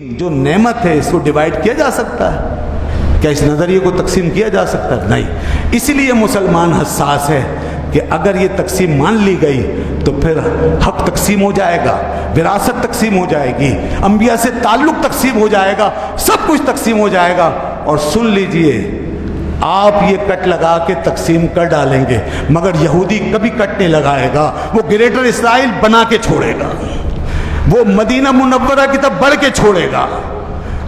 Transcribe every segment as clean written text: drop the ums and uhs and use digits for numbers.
جو نعمت ہے اس کو ڈیوائڈ کیا جا سکتا ہے؟ کیا اس نظریے کو تقسیم کیا جا سکتا ہے؟ نہیں۔ اسی لیے مسلمان حساس ہے کہ اگر یہ تقسیم مان لی گئی تو پھر حق تقسیم ہو جائے گا، وراثت تقسیم ہو جائے گی، انبیاء سے تعلق تقسیم ہو جائے گا، سب کچھ تقسیم ہو جائے گا۔ اور سن لیجئے، آپ یہ کٹ لگا کے تقسیم کر ڈالیں گے مگر یہودی کبھی کٹ نہیں لگائے گا، وہ گریٹر اسرائیل بنا کے چھوڑے گا، وہ مدینہ منورہ کی طرف بڑھ کے چھوڑے گا،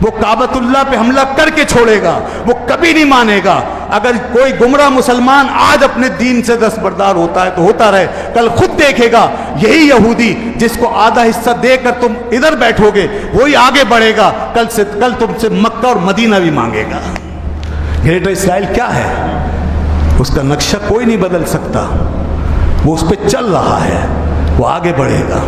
وہ کعبۃ اللہ پہ حملہ کر کے چھوڑے گا، وہ کبھی نہیں مانے گا۔ اگر کوئی گمراہ مسلمان آج اپنے دین سے دستبردار ہوتا ہے تو ہوتا رہے، کل خود دیکھے گا یہی یہودی جس کو آدھا حصہ دے کر تم ادھر بیٹھو گے وہی آگے بڑھے گا، کل تم سے مکہ اور مدینہ بھی مانگے گا۔ گریٹر اسرائیل کیا ہے؟ اس کا نقشہ کوئی نہیں بدل سکتا، وہ اس پہ چل رہا ہے، وہ آگے بڑھے گا۔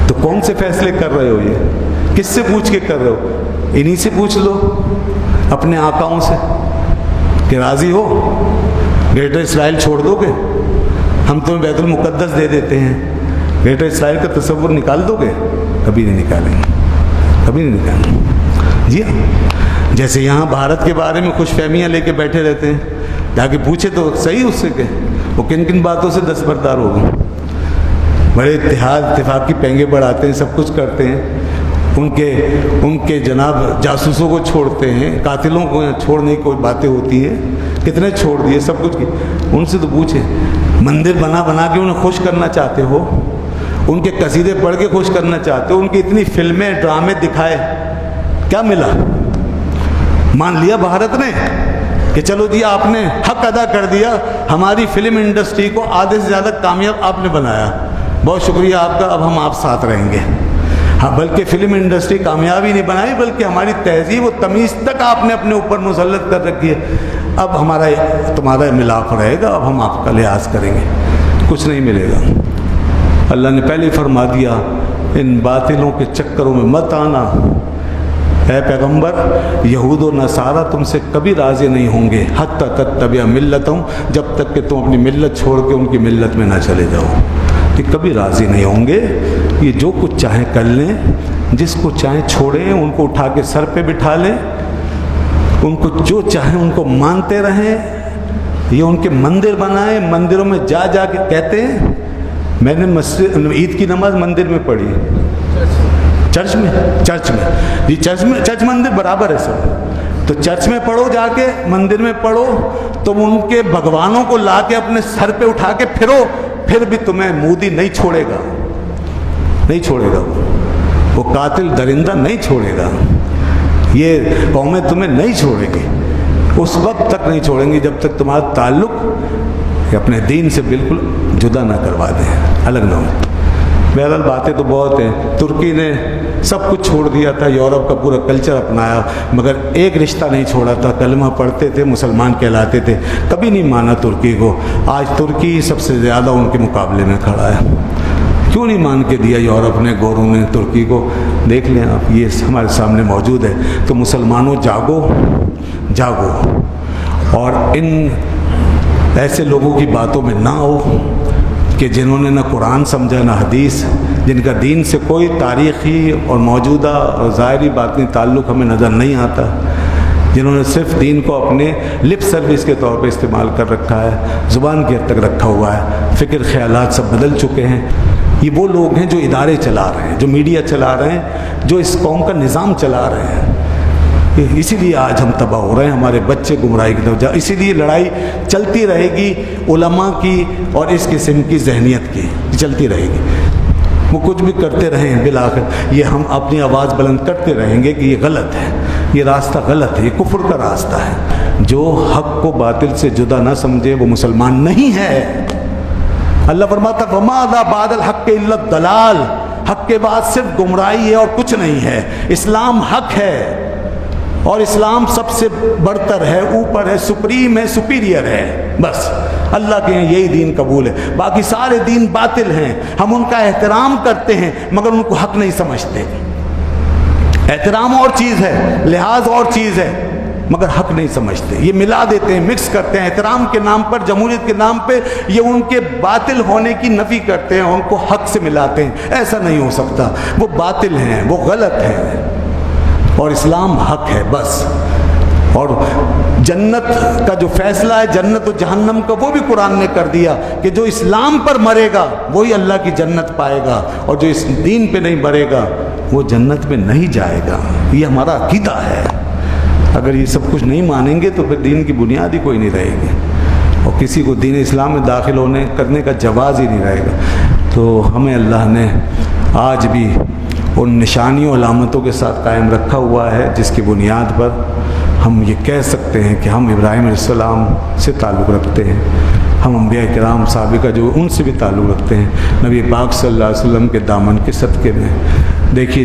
تو کون سے فیصلے کر رہے ہو؟ یہ کس سے پوچھ کے کر رہے ہو؟ انہی سے پوچھ لو، اپنے آقاؤں سے، کہ راضی ہو؟ گریٹر اسرائیل چھوڑ دو گے؟ ہم تمہیں بیت المقدس دے دیتے ہیں، گریٹر اسرائیل کا تصور نکال دو گے؟ کبھی نہیں نکالیں گے، کبھی نہیں نکالیں گے۔ جی ہاں، جیسے یہاں بھارت کے بارے میں خوش فہمیاں لے کے بیٹھے رہتے ہیں، جا کے پوچھے تو صحیح اس سے کہ وہ کن کن باتوں سے دستبردار ہو گئے، بڑے اتفاق کی پینگے بڑھاتے ہیں، سب کچھ کرتے ہیں، ان کے جناب جاسوسوں کو چھوڑتے ہیں، قاتلوں کو چھوڑنے کی کوئی باتیں ہوتی ہیں، کتنے چھوڑ دیے، سب کچھ کی۔ ان سے تو پوچھے، مندر بنا بنا کے انہیں خوش کرنا چاہتے ہو، ان کے قصیدے پڑھ کے خوش کرنا چاہتے ہو، ان کی اتنی فلمیں ڈرامے دکھائے، کیا ملا؟ مان لیا بھارت نے کہ چلو جی آپ نے حق ادا کر دیا، ہماری فلم انڈسٹری کو آدھے سے زیادہ کامیاب آپ نے بنایا، بہت شکریہ آپ کا، اب ہم آپ ساتھ رہیں گے۔ ہاں، بلکہ فلم انڈسٹری کامیاب ہی نہیں بنائی بلکہ ہماری تہذیب و تمیز تک آپ نے اپنے اوپر مسلط کر رکھی ہے، اب تمہارا ملاپ رہے گا، اب ہم آپ کا لحاظ کریں گے، کچھ نہیں ملے گا۔ اللہ نے پہلے ہی فرما دیا، ان باطلوں کے چکروں میں مت آنا، اے پیغمبر، یہود و نصارہ تم سے کبھی راضی نہیں ہوں گے، حتی تتبع ملتہم، جب تک کہ تم اپنی ملت چھوڑ کے ان کی ملت میں نہ چلے جاؤ، یہ کبھی راضی نہیں ہوں گے۔ یہ جو کچھ چاہیں کر لیں، جس کو چاہیں چھوڑیں، ان کو اٹھا کے سر پہ بٹھا لیں، ان کو جو چاہیں ان کو مانتے رہیں، یہ ان کے مندر بنائیں، مندروں میں جا جا کے کہتے ہیں، میں نے عید کی نماز مندر میں پڑھی، چرچ میں چرچ مندر برابر ہے سب، تو چرچ میں پڑھو، جا کے مندر میں پڑھو، تم ان کے بھگوانوں کو لا کے اپنے سر پہ اٹھا کے پھرو، پھر بھی تمہیں مودی نہیں چھوڑے گا، نہیں چھوڑے گا، وہ قاتل درندہ نہیں چھوڑے گا، یہ قومیں تمہیں نہیں چھوڑے گی، اس وقت تک نہیں چھوڑیں گی جب تک تمہارا تعلق اپنے دین سے بالکل جدا نہ کروا دیں، الگ نہ ہو۔ بہرحال باتیں تو بہت ہیں، ترکی نے سب کچھ چھوڑ دیا تھا، یورپ کا پورا کلچر اپنایا، مگر ایک رشتہ نہیں چھوڑا تھا، کلمہ پڑھتے تھے، مسلمان کہلاتے تھے، کبھی نہیں مانا ترکی کو۔ آج ترکی سب سے زیادہ ان کے مقابلے میں کھڑا ہے، کیوں نہیں مان کے دیا یورپ نے، گوروں نے ترکی کو؟ دیکھ لیں آپ، یہ ہمارے سامنے موجود ہے۔ تو مسلمانوں جاگو، جاگو، اور ان ایسے لوگوں کی باتوں میں نہ ہو کہ جنہوں نے نہ قرآن سمجھا نہ حدیث، جن کا دین سے کوئی تاریخی اور موجودہ اور ظاہری باطنی تعلق ہمیں نظر نہیں آتا، جنہوں نے صرف دین کو اپنے لپ سروس کے طور پہ استعمال کر رکھا ہے، زبان کے حد تک رکھا ہوا ہے، فکر خیالات سب بدل چکے ہیں۔ یہ وہ لوگ ہیں جو ادارے چلا رہے ہیں، جو میڈیا چلا رہے ہیں، جو اس قوم کا نظام چلا رہے ہیں۔ اسی لیے آج ہم تباہ ہو رہے ہیں، ہمارے بچے گمراہی کی طرف اسی لیے لڑائی چلتی رہے گی، علماء کی اور اس قسم کی ذہنیت کی چلتی رہے گی، وہ کچھ بھی کرتے رہیں، بالآخر یہ ہم اپنی آواز بلند کرتے رہیں گے کہ یہ غلط ہے، یہ راستہ غلط ہے، یہ کفر کا راستہ ہے۔ جو حق کو باطل سے جدا نہ سمجھے وہ مسلمان نہیں ہے۔ اللہ فرماتا وَمَاذَا بَعْدَ الْحَقِّ إِلَّا الضَّلَالُ، حق کے بعد صرف گمراہی ہے اور کچھ نہیں ہے۔ اسلام حق ہے اور اسلام سب سے برتر ہے، اوپر ہے، سپریم ہے، سپیریئر ہے، بس اللہ کے یہی دین قبول ہے، باقی سارے دین باطل ہیں۔ ہم ان کا احترام کرتے ہیں مگر ان کو حق نہیں سمجھتے۔ احترام اور چیز ہے، لحاظ اور چیز ہے، مگر حق نہیں سمجھتے، یہ ملا دیتے ہیں، مکس کرتے ہیں، احترام کے نام پر، جمہوریت کے نام پہ یہ ان کے باطل ہونے کی نفی کرتے ہیں، ان کو حق سے ملاتے ہیں۔ ایسا نہیں ہو سکتا، وہ باطل ہیں، وہ غلط ہیں۔ اور اسلام حق ہے بس. اور جنت کا جو فیصلہ ہے جنت و جہنم کا وہ بھی قرآن نے کر دیا کہ جو اسلام پر مرے گا وہی اللہ کی جنت پائے گا، اور جو اس دین پہ نہیں مرے گا وہ جنت میں نہیں جائے گا. یہ ہمارا عقیدہ ہے. اگر یہ سب کچھ نہیں مانیں گے تو پھر دین کی بنیاد ہی کوئی نہیں رہے گی، اور کسی کو دین اسلام میں داخل کرنے کا جواز ہی نہیں رہے گا. تو ہمیں اللہ نے آج بھی ان نشانیوں علامتوں کے ساتھ قائم رکھا ہوا ہے جس کی بنیاد پر ہم یہ کہہ سکتے ہیں کہ ہم ابراہیم علیہ السلام سے تعلق رکھتے ہیں، ہم انبیاء کرام سابقہ جو ان سے بھی تعلق رکھتے ہیں، نبی پاک صلی اللہ علیہ وسلم کے دامن کے صدقے میں. دیکھیے